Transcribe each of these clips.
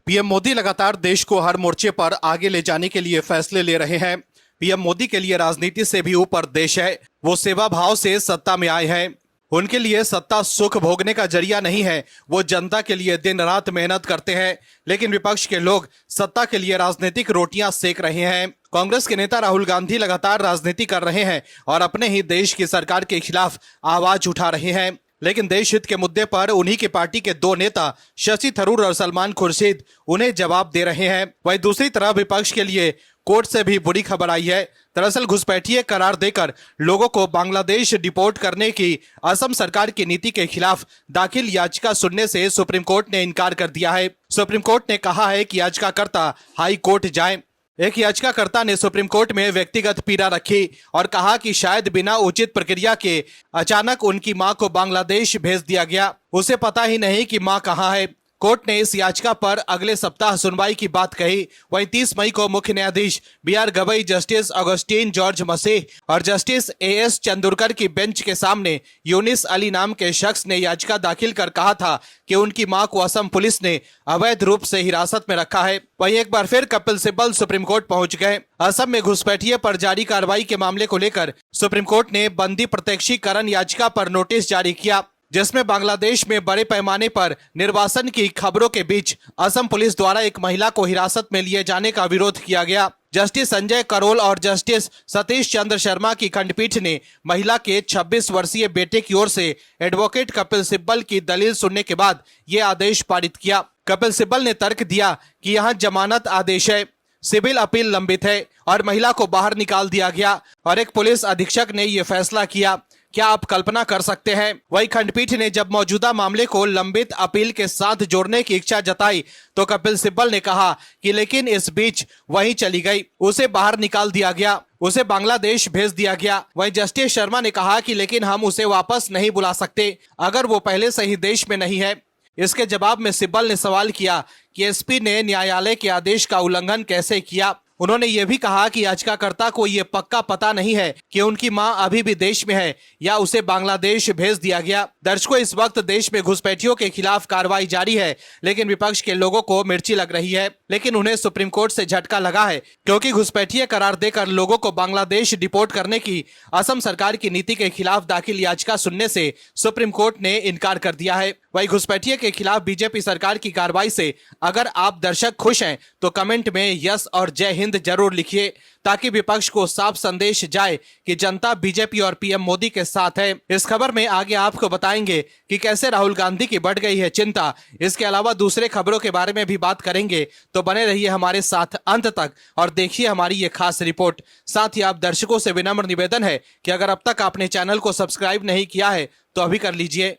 PM Modi लगातार देश को हर मोर्चे पर आगे ले जाने के लिए फैसले ले रहे हैं। पीएम मोदी के लिए राजनीति से भी ऊपर देश है। वो सेवा भाव से सत्ता में आए हैं। उनके लिए सत्ता सुख भोगने का जरिया नहीं है। वो जनता के लिए दिन रात मेहनत करते हैं। लेकिन विपक्ष के लोग सत्ता के लिए राजनीतिक रोटियां सेक रहे हैं। कांग्रेस के नेता राहुल गांधी लगातार राजनीति कर रहे हैं और अपने ही देश की सरकार के खिलाफ आवाज उठा रहे हैं। लेकिन देश हित के मुद्दे पर उन्हीं की पार्टी के दो नेता शशि थरूर और सलमान खुर्शीद उन्हें जवाब दे रहे हैं। वहीं दूसरी तरफ विपक्ष के लिए कोर्ट से भी बुरी खबर आई है। दरअसल घुसपैठिए करार देकर लोगों को बांग्लादेश डिपोर्ट करने की असम सरकार की नीति के खिलाफ दाखिल याचिका सुनने से सुप्रीम कोर्ट ने इनकार कर दिया है। सुप्रीम कोर्ट ने कहा है कि याचिकाकर्ता हाई कोर्ट जाएं। एक याचिकाकर्ता ने सुप्रीम कोर्ट में व्यक्तिगत पीड़ा रखी और कहा कि शायद बिना उचित प्रक्रिया के अचानक उनकी मां को बांग्लादेश भेज दिया गया। उसे पता ही नहीं कि मां कहां है। कोर्ट ने इस याचिका पर अगले सप्ताह सुनवाई की बात कही। वहीं 30 मई को मुख्य न्यायाधीश B R Gavai, justice Augustine George मसीह और जस्टिस एएस चंदुरकर की बेंच के सामने यूनिस अली नाम के शख्स ने याचिका दाखिल कर कहा था कि उनकी मां को असम पुलिस ने अवैध रूप से हिरासत में रखा है। वहीं एक बार फिर कपिल सिब्बल सुप्रीम कोर्ट पहुंच गए। असम में घुसपैठिए पर जारी कार्रवाई के मामले को लेकर सुप्रीम कोर्ट ने बंदी प्रत्यक्षीकरण याचिका पर नोटिस जारी किया, जिसमें बांग्लादेश में बड़े पैमाने पर निर्वासन की खबरों के बीच असम पुलिस द्वारा एक महिला को हिरासत में लिए जाने का विरोध किया गया। जस्टिस संजय करोल और जस्टिस सतीश चंद्र शर्मा की खंडपीठ ने महिला के 26 वर्षीय बेटे की ओर से एडवोकेट कपिल सिब्बल की दलील सुनने के बाद ये आदेश पारित किया। कपिल सिब्बल ने तर्क दिया कि यहाँ जमानत आदेश है, सिविल अपील लंबित है और महिला को बाहर निकाल दिया गया और एक पुलिस अधीक्षक ने यह फैसला किया। क्या आप कल्पना कर सकते हैं? वही खंडपीठ ने जब मौजूदा मामले को लंबित अपील के साथ जोड़ने की इच्छा जताई तो कपिल सिब्बल ने कहा कि लेकिन इस बीच वहीं चली गई, उसे बाहर निकाल दिया गया, उसे बांग्लादेश भेज दिया गया। वहीं जस्टिस शर्मा ने कहा कि लेकिन हम उसे वापस नहीं बुला सकते अगर वो पहले से ही देश में नहीं है। इसके जवाब में सिब्बल ने सवाल किया कि एसपी ने न्यायालय के आदेश का उल्लंघन कैसे किया। उन्होंने ये भी कहा कि याचिकाकर्ता को ये पक्का पता नहीं है कि उनकी मां अभी भी देश में है या उसे बांग्लादेश भेज दिया गया। दर्शकों, इस वक्त देश में घुसपैठियों के खिलाफ कार्रवाई जारी है, लेकिन विपक्ष के लोगों को मिर्ची लग रही है। लेकिन उन्हें सुप्रीम कोर्ट से झटका लगा है, क्योंकि घुसपैठिए करार देकर लोगों को बांग्लादेश डिपोर्ट करने की असम सरकार की नीति के खिलाफ दाखिल याचिका सुनने से सुप्रीम कोर्ट ने इनकार कर दिया है। वही घुसपैठिए के खिलाफ बीजेपी सरकार की कार्रवाई से अगर आप दर्शक खुश हैं तो कमेंट में यस और जय हिंद जरूर लिखिए, ताकि विपक्ष को साफ संदेश जाए कि जनता बीजेपी और पीएम मोदी के साथ है। इस खबर में आगे आपको बताएंगे कि कैसे राहुल गांधी की बढ़ गई है चिंता। इसके अलावा दूसरे खबरों के बारे में भी बात करेंगे, तो बने रहिए हमारे साथ अंत तक और देखिए हमारी ये खास रिपोर्ट। साथ ही आप दर्शकों से विनम्र निवेदन है कि अगर अब तक आपने चैनल को सब्सक्राइब नहीं किया है तो अभी कर लीजिए।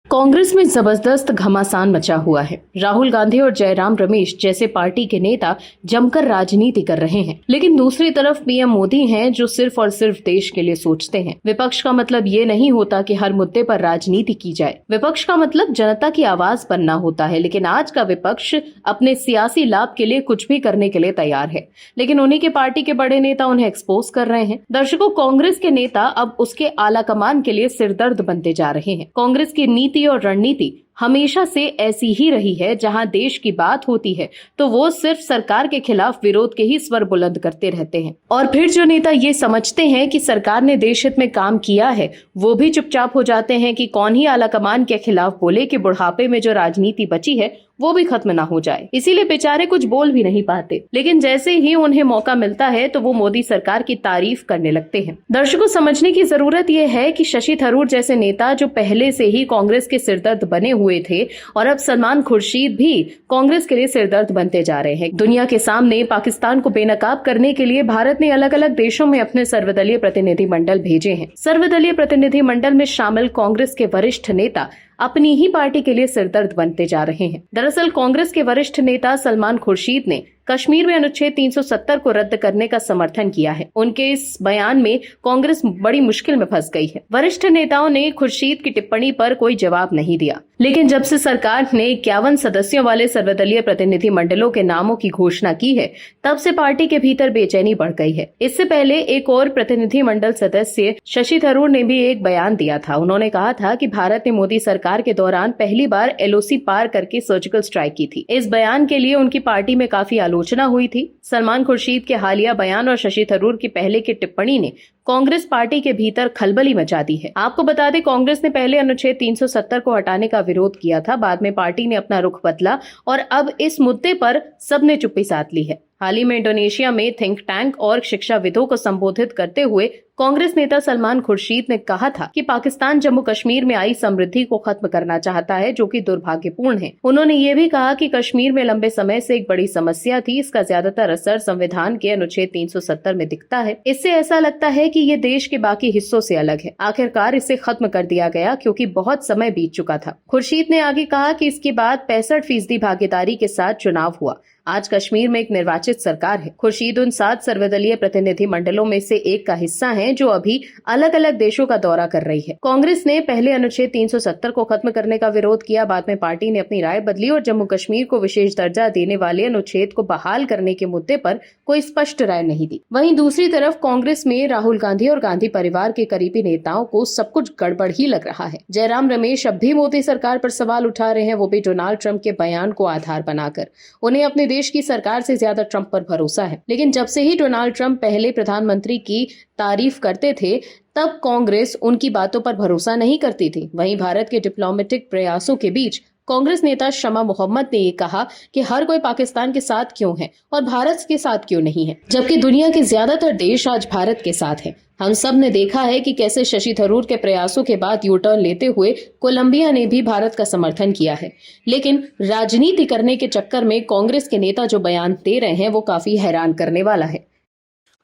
कांग्रेस में जबरदस्त घमासान मचा हुआ है। राहुल गांधी और जयराम रमेश जैसे पार्टी के नेता जमकर राजनीति कर रहे हैं, लेकिन दूसरी तरफ पीएम मोदी हैं जो सिर्फ और सिर्फ देश के लिए सोचते हैं। विपक्ष का मतलब ये नहीं होता कि हर मुद्दे पर राजनीति की जाए। विपक्ष का मतलब जनता की आवाज बनना होता है। लेकिन आज का विपक्ष अपने सियासी लाभ के लिए कुछ भी करने के लिए तैयार है, लेकिन उन्हीं के पार्टी के बड़े नेता उन्हें एक्सपोज कर रहे हैं। दर्शकों, कांग्रेस के नेता अब उसके आला कमान के लिए सिरदर्द बनते जा रहे हैं। कांग्रेस की नीति और रणनीति हमेशा से ऐसी ही रही है। जहां देश की बात होती है तो वो सिर्फ सरकार के खिलाफ विरोध के ही स्वर बुलंद करते रहते हैं। और फिर जो नेता ये समझते हैं कि सरकार ने देश हित में काम किया है, वो भी चुपचाप हो जाते हैं कि कौन ही आलाकमान के खिलाफ बोले कि बुढ़ापे में जो राजनीति बची है वो भी खत्म ना हो जाए। इसीलिए बेचारे कुछ बोल भी नहीं पाते, लेकिन जैसे ही उन्हें मौका मिलता है तो वो मोदी सरकार की तारीफ करने लगते हैं। दर्शकों, समझने की जरूरत ये है कि शशि थरूर जैसे नेता जो पहले से ही कांग्रेस के सिरदर्द बने हुए थे और अब सलमान खुर्शीद भी कांग्रेस के लिए सिरदर्द बनते जा रहे हैं। दुनिया के सामने पाकिस्तान को बेनकाब करने के लिए भारत ने अलग अलग देशों में अपने सर्वदलीय प्रतिनिधि मंडल भेजे हैं। सर्वदलीय प्रतिनिधि मंडल में शामिल कांग्रेस के वरिष्ठ नेता अपनी ही पार्टी के लिए सिरदर्द बनते जा रहे हैं। दरअसल कांग्रेस के वरिष्ठ नेता सलमान खुर्शीद ने कश्मीर में अनुच्छेद 370 को रद्द करने का समर्थन किया है। उनके इस बयान में कांग्रेस बड़ी मुश्किल में फंस गई है। वरिष्ठ नेताओं ने खुर्शीद की टिप्पणी पर कोई जवाब नहीं दिया, लेकिन जब से सरकार ने 51 सदस्यों वाले सर्वदलीय प्रतिनिधि मंडलों के नामों की घोषणा की है, तब से पार्टी के भीतर बेचैनी बढ़ गई है। इससे पहले एक और प्रतिनिधि मंडल सदस्य शशि थरूर ने भी एक बयान दिया था। उन्होंने कहा था कि भारत ने मोदी सरकार के दौरान पहली बार LOC पार करके सर्जिकल स्ट्राइक की थी। इस बयान के लिए उनकी पार्टी में काफी आलोचना हुई थी। सलमान खुर्शीद के हालिया बयान और शशि थरूर की पहले की टिप्पणी ने कांग्रेस पार्टी के भीतर खलबली मचा दी है। आपको बता दें, कांग्रेस ने पहले अनुच्छेद 370 को हटाने का विरोध किया था। बाद में पार्टी ने अपना रुख बदला और अब इस मुद्दे पर सबने चुप्पी साध ली है। हाल ही में इंडोनेशिया में थिंक टैंक और शिक्षाविदों को संबोधित करते हुए कांग्रेस नेता सलमान खुर्शीद ने कहा था कि पाकिस्तान जम्मू कश्मीर में आई समृद्धि को खत्म करना चाहता है, जो कि दुर्भाग्यपूर्ण है। उन्होंने ये भी कहा कि कश्मीर में लंबे समय से एक बड़ी समस्या थी। इसका ज्यादातर असर संविधान के अनुच्छेद 370 में दिखता है। इससे ऐसा लगता है कि ये देश के बाकी हिस्सों से अलग है। आखिरकार इसे खत्म कर दिया गया क्योंकि बहुत समय बीत चुका था। खुर्शीद ने आगे कहा कि इसके बाद 65% भागीदारी के साथ चुनाव हुआ। आज कश्मीर में एक निर्वाचित सरकार है। खुर्शीद उन 7 सर्वदलीय प्रतिनिधि मंडलों में से एक का हिस्सा हैं जो अभी अलग अलग देशों का दौरा कर रही है। कांग्रेस ने पहले अनुच्छेद 370 को खत्म करने का विरोध किया। बाद में पार्टी ने अपनी राय बदली और जम्मू कश्मीर को विशेष दर्जा देने वाले अनुच्छेद को बहाल करने के मुद्दे पर कोई स्पष्ट राय नहीं दी। वहीं दूसरी तरफ कांग्रेस में राहुल गांधी और गांधी परिवार के करीबी नेताओं को सब कुछ गड़बड़ ही लग रहा है। जयराम रमेश अब भी मोदी सरकार पर सवाल उठा रहे हैं, वो भी डोनाल्ड ट्रंप के बयान को आधार बनाकर। उन्हें अपने देश की सरकार से ज्यादा ट्रंप पर भरोसा है। लेकिन जब से ही डोनाल्ड ट्रंप पहले प्रधानमंत्री की तारीफ करते थे, तब कांग्रेस उनकी बातों पर भरोसा नहीं करती थी। वहीं भारत के डिप्लोमेटिक प्रयासों के बीच कांग्रेस नेता शमा मोहम्मद ने ये कहा कि हर कोई पाकिस्तान के साथ क्यों है और भारत के साथ क्यों नहीं है, जबकि दुनिया के ज्यादातर देश आज भारत के साथ है। हम सब ने देखा है कि कैसे शशि थरूर के प्रयासों के बाद यू टर्न लेते हुए कोलंबिया ने भी भारत का समर्थन किया है। लेकिन राजनीति करने के चक्कर में कांग्रेस के नेता जो बयान दे रहे हैं वो काफी हैरान करने वाला है।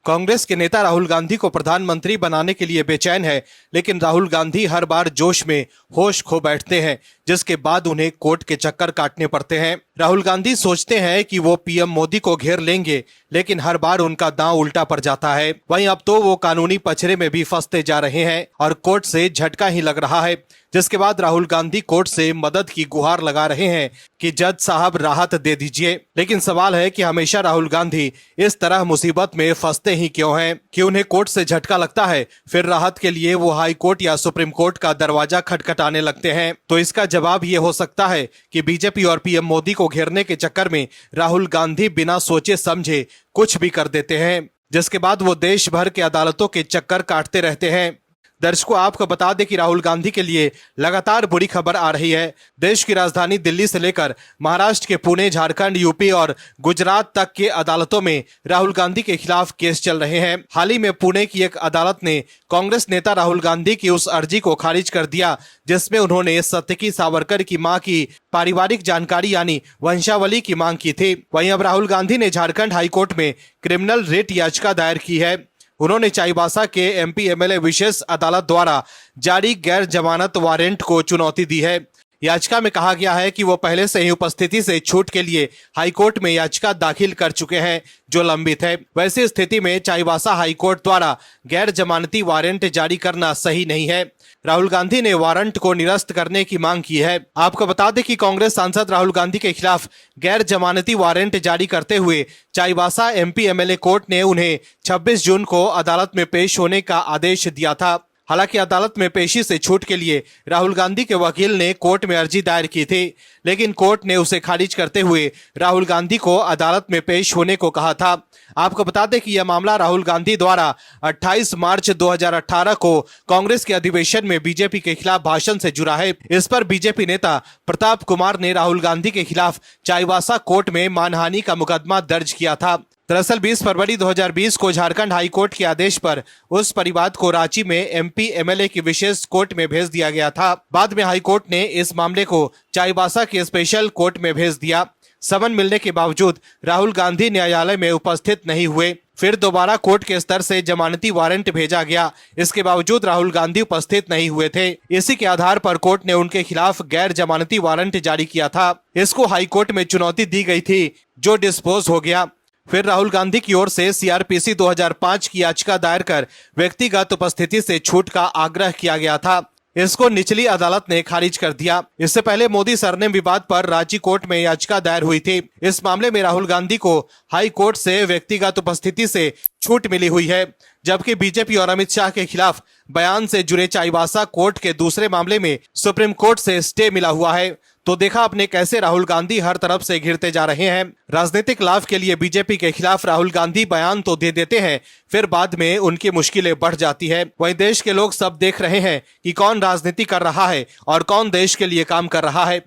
कांग्रेस के नेता राहुल गांधी को प्रधानमंत्री बनाने के लिए बेचैन है, लेकिन राहुल गांधी हर बार जोश में होश खो बैठते हैं, जिसके बाद उन्हें कोर्ट के चक्कर काटने पड़ते हैं। राहुल गांधी सोचते हैं कि वो पीएम मोदी को घेर लेंगे, लेकिन हर बार उनका दांव उल्टा पड़ जाता है। वहीं अब तो वो कानूनी पचड़े में भी फंसते जा रहे हैं और कोर्ट से झटका ही लग रहा है, जिसके बाद राहुल गांधी कोर्ट से मदद की गुहार लगा रहे हैं कि जज साहब राहत दे दीजिए। लेकिन सवाल है कि हमेशा राहुल गांधी इस तरह मुसीबत में फंसते ही क्यों हैं कि उन्हें कोर्ट से झटका लगता है, फिर राहत के लिए वो हाई कोर्ट या सुप्रीम कोर्ट का दरवाजा खटखटाने लगते हैं। तो इसका जवाब ये हो सकता है कि बीजेपी और पीएम मोदी को घेरने के चक्कर में राहुल गांधी बिना सोचे समझे कुछ भी कर देते हैं, जिसके बाद वो देश भर के अदालतों के चक्कर काटते रहते हैं। दर्शकों, आपको बता दें कि राहुल गांधी के लिए लगातार बुरी खबर आ रही है। देश की राजधानी दिल्ली से लेकर महाराष्ट्र के पुणे, झारखंड, यूपी और गुजरात तक के अदालतों में राहुल गांधी के खिलाफ केस चल रहे हैं। हाल ही में पुणे की एक अदालत ने कांग्रेस नेता राहुल गांधी की उस अर्जी को खारिज कर दिया जिसमें उन्होंने सत्यकी सावरकर की मां की पारिवारिक जानकारी यानी वंशावली की मांग की थी। वहीं अब राहुल गांधी ने झारखंड हाईकोर्ट में क्रिमिनल रिट याचिका दायर की है। उन्होंने चाईबासा के MP MLA विशेष अदालत द्वारा जारी गैर जमानत वारंट को चुनौती दी है। याचिका में कहा गया है कि वो पहले से ही उपस्थिति से छूट के लिए हाईकोर्ट में याचिका दाखिल कर चुके हैं जो लंबित है। वैसी स्थिति में चाईबासा हाईकोर्ट द्वारा गैर जमानती वारंट जारी करना सही नहीं है। राहुल गांधी ने वारंट को निरस्त करने की मांग की है। आपको बता दें कि कांग्रेस सांसद राहुल गांधी के खिलाफ गैर जमानती वारंट जारी करते हुए चाईबासा MP MLA कोर्ट ने उन्हें 26 जून को अदालत में पेश होने का आदेश दिया था। हालांकि अदालत में पेशी से छूट के लिए राहुल गांधी के वकील ने कोर्ट में अर्जी दायर की थी, लेकिन कोर्ट ने उसे खारिज करते हुए राहुल गांधी को अदालत में पेश होने को कहा था। आपको बता दें कि यह मामला राहुल गांधी द्वारा 28 मार्च 2018 को कांग्रेस के अधिवेशन में बीजेपी के खिलाफ भाषण से जुड़ा है। इस पर बीजेपी नेता प्रताप कुमार ने राहुल गांधी के खिलाफ चाईबासा कोर्ट में मानहानि का मुकदमा दर्ज किया था। दरअसल 20 फरवरी 2020 को झारखंड हाई कोर्ट के आदेश पर उस परिवाद को रांची में MP MLA की विशेष कोर्ट में भेज दिया गया था। बाद में हाई कोर्ट ने इस मामले को चाईबासा के स्पेशल कोर्ट में भेज दिया। समन मिलने के बावजूद राहुल गांधी न्यायालय में उपस्थित नहीं हुए। फिर दोबारा कोर्ट के स्तर से जमानती वारंट भेजा गया। इसके बावजूद राहुल गांधी उपस्थित नहीं हुए थे। इसी के आधार पर कोर्ट ने उनके खिलाफ गैर जमानती वारंट जारी किया था। इसको हाई कोर्ट में चुनौती दी गई थी, जो डिस्पोज हो गया। फिर राहुल गांधी की ओर से सीआरपीसी 2005 की याचिका दायर कर व्यक्तिगत उपस्थिति से छूट का आग्रह किया गया था। इसको निचली अदालत ने खारिज कर दिया। इससे पहले मोदी सरनेम विवाद पर राज्य कोर्ट में याचिका दायर हुई थी। इस मामले में राहुल गांधी को हाई कोर्ट से व्यक्तिगत उपस्थिति से छूट मिली हुई है, जबकि बीजेपी और अमित शाह के खिलाफ बयान से जुड़े चाईबासा कोर्ट के दूसरे मामले में सुप्रीम कोर्ट से स्टे मिला हुआ है। तो देखा आपने कैसे राहुल गांधी हर तरफ से घिरते जा रहे हैं। राजनीतिक लाभ के लिए बीजेपी के खिलाफ राहुल गांधी बयान तो दे देते हैं, फिर बाद में उनकी मुश्किलें बढ़ जाती है। वहीं देश के लोग सब देख रहे हैं कि कौन राजनीति कर रहा है और कौन देश के लिए काम कर रहा है।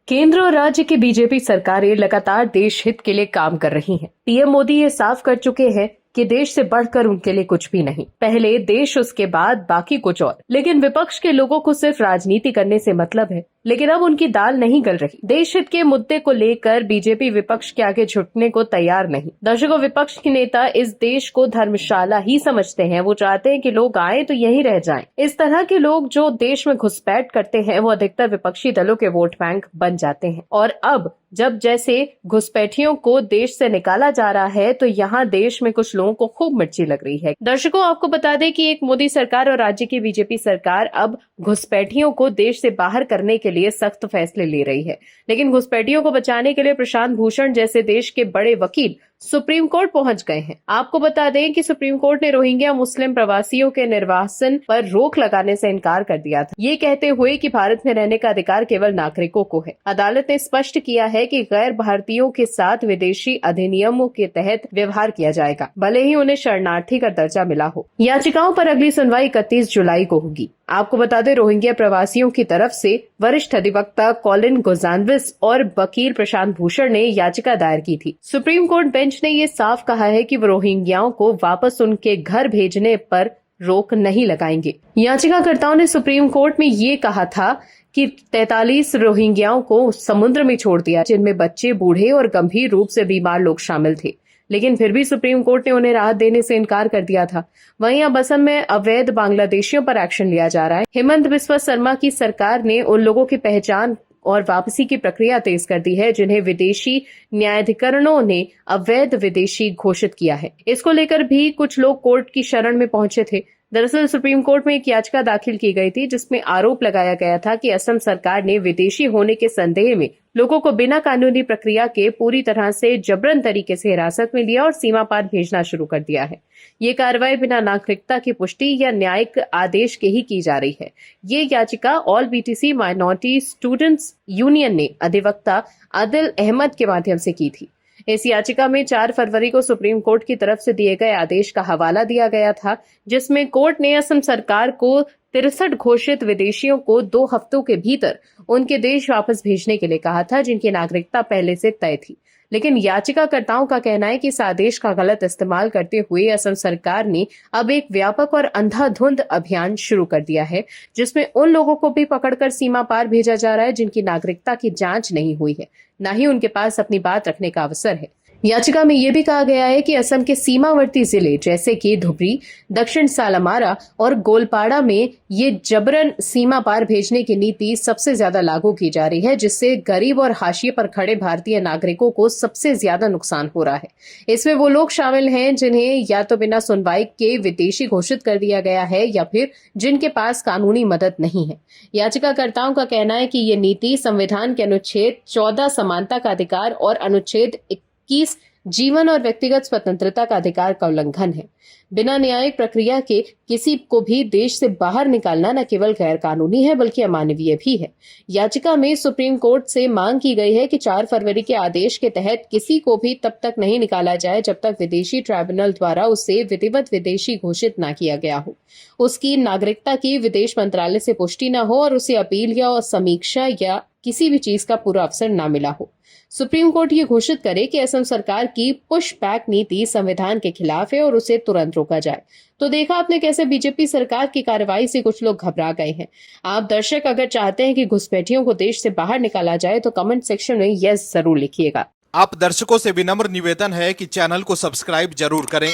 केंद्र और राज्य की बीजेपी सरकारें लगातार देश हित के लिए काम कर रही हैं। पीएम मोदी ये साफ कर चुके हैं कि देश से बढ़कर उनके लिए कुछ भी नहीं। पहले देश, उसके बाद बाकी कुछ और। लेकिन विपक्ष के लोगों को सिर्फ राजनीति करने से मतलब है, लेकिन अब उनकी दाल नहीं गल रही। देश हित के मुद्दे को लेकर बीजेपी विपक्ष के आगे झुकने को तैयार नहीं। दर्शकों, विपक्ष के नेता इस देश को धर्मशाला ही समझते हैं। वो चाहते हैं कि लोग आए तो यहीं रह जाएं। इस तरह के लोग जो देश में घुसपैठ करते हैं, वो अधिकतर विपक्षी दलों के वोट बैंक बन जाते हैं। और अब जब जैसे घुसपैठियों को देश से निकाला जा रहा है, तो यहाँ देश में कुछ लोगों को खूब मिर्ची लग रही है। दर्शकों, आपको बता दें कि एक मोदी सरकार और राज्य की बीजेपी सरकार अब घुसपैठियों को देश से बाहर करने के लिए सख्त फैसले ले रही है। लेकिन घुसपैठियों को बचाने के लिए प्रशांत भूषण जैसे देश के बड़े वकील सुप्रीम कोर्ट पहुंच गए हैं। आपको बता दें कि सुप्रीम कोर्ट ने रोहिंग्या मुस्लिम प्रवासियों के निर्वासन पर रोक लगाने से इनकार कर दिया था, ये कहते हुए कि भारत में रहने का अधिकार केवल नागरिकों को है। अदालत ने स्पष्ट किया है कि गैर भारतीयों के साथ विदेशी अधिनियमों के तहत व्यवहार किया जाएगा, भले ही उन्हें शरणार्थी का दर्जा मिला हो। याचिकाओं पर अगली सुनवाई 31 जुलाई को होगी। आपको बता दें, रोहिंग्या प्रवासियों की तरफ से वरिष्ठ अधिवक्ता कॉलिन गोजानविस और वकील प्रशांत भूषण ने याचिका दायर की थी। सुप्रीम कोर्ट बेंच ने ये साफ कहा है कि वो रोहिंग्याओं को वापस उनके घर भेजने पर रोक नहीं लगाएंगे। याचिकाकर्ताओं ने सुप्रीम कोर्ट में ये कहा था कि 43 रोहिंग्याओं को समुद्र में छोड़ दिया, जिनमें बच्चे, बूढ़े और गंभीर रूप से बीमार लोग शामिल थे। लेकिन फिर भी सुप्रीम कोर्ट ने उन्हें राहत देने से इनकार कर दिया था। वहीं अब असम में अवैध बांग्लादेशियों पर एक्शन लिया जा रहा है। हेमंत बिस्वा शर्मा की सरकार ने उन लोगों की पहचान और वापसी की प्रक्रिया तेज कर दी है, जिन्हें विदेशी न्यायाधिकरणों ने अवैध विदेशी घोषित किया है। इसको लेकर भी कुछ लोग कोर्ट की शरण में पहुंचे थे। दरअसल सुप्रीम कोर्ट में एक याचिका दाखिल की गई थी, जिसमें आरोप लगाया गया था कि असम सरकार ने विदेशी होने के संदेह में लोगों को बिना कानूनी प्रक्रिया के पूरी तरह से जबरन तरीके से हिरासत में लिया और सीमा पार भेजना शुरू कर दिया है। ये कार्रवाई बिना नागरिकता की पुष्टि या न्यायिक आदेश के ही की जा रही है। ये याचिका all BTC minority students union ने अधिवक्ता आदिल अहमद के माध्यम से की थी। इस याचिका में 4 फरवरी को सुप्रीम कोर्ट की तरफ से दिए गए आदेश का हवाला दिया गया था, जिसमें कोर्ट ने असम सरकार को 63 घोषित विदेशियों को 2 हफ्तों के भीतर उनके देश वापस भेजने के लिए कहा था, जिनकी नागरिकता पहले से तय थी। लेकिन याचिकाकर्ताओं का कहना है कि इस आदेश का गलत इस्तेमाल करते हुए असम सरकार ने अब एक व्यापक और अंधाधुंध अभियान शुरू कर दिया है, जिसमें उन लोगों को भी पकड़कर सीमा पार भेजा जा रहा है जिनकी नागरिकता की जांच नहीं हुई है, न ही उनके पास अपनी बात रखने का अवसर है। याचिका में यह भी कहा गया है कि असम के सीमावर्ती जिले जैसे कि धुबरी, दक्षिण सालामारा और गोलपाड़ा में ये जबरन सीमा पार भेजने की नीति सबसे ज्यादा लागू की जा रही है, जिससे गरीब और हाशिए पर खड़े भारतीय नागरिकों को सबसे ज्यादा नुकसान हो रहा है। इसमें वो लोग शामिल हैं जिन्हें या तो बिना सुनवाई के विदेशी घोषित कर दिया गया है या फिर जिनके पास कानूनी मदद नहीं है। याचिकाकर्ताओं का कहना है कि ये नीति संविधान के अनुच्छेद 14 समानता का अधिकार और अनुच्छेद 21 जीवन और व्यक्तिगत स्वतंत्रता का अधिकार का उल्लंघन है। बिना न्यायिक प्रक्रिया के किसी को भी देश से बाहर निकालना न केवल गैर कानूनी है बल्कि अमानवीय भी है। याचिका में सुप्रीम कोर्ट से मांग की गई है कि 4 फरवरी के आदेश के तहत किसी को भी तब तक नहीं निकाला जाए जब तक विदेशी ट्राइब्यूनल द्वारा उसे विधिवत विदेशी घोषित न किया गया हो, उसकी नागरिकता की विदेश मंत्रालय से पुष्टि न हो और उसे अपील या समीक्षा या किसी भी चीज का पूरा अवसर न मिला हो। सुप्रीम कोर्ट ये घोषित करे कि असम सरकार की पुश बैक नीति संविधान के खिलाफ है और उसे तुरंत रोका जाए। तो देखा आपने कैसे बीजेपी सरकार की कार्रवाई से कुछ लोग घबरा गए हैं। आप दर्शक अगर चाहते हैं कि घुसपैठियों को देश से बाहर निकाला जाए तो कमेंट सेक्शन में यस जरूर लिखिएगा। आप दर्शकों से विनम्र निवेदन है कि चैनल को सब्सक्राइब जरूर करें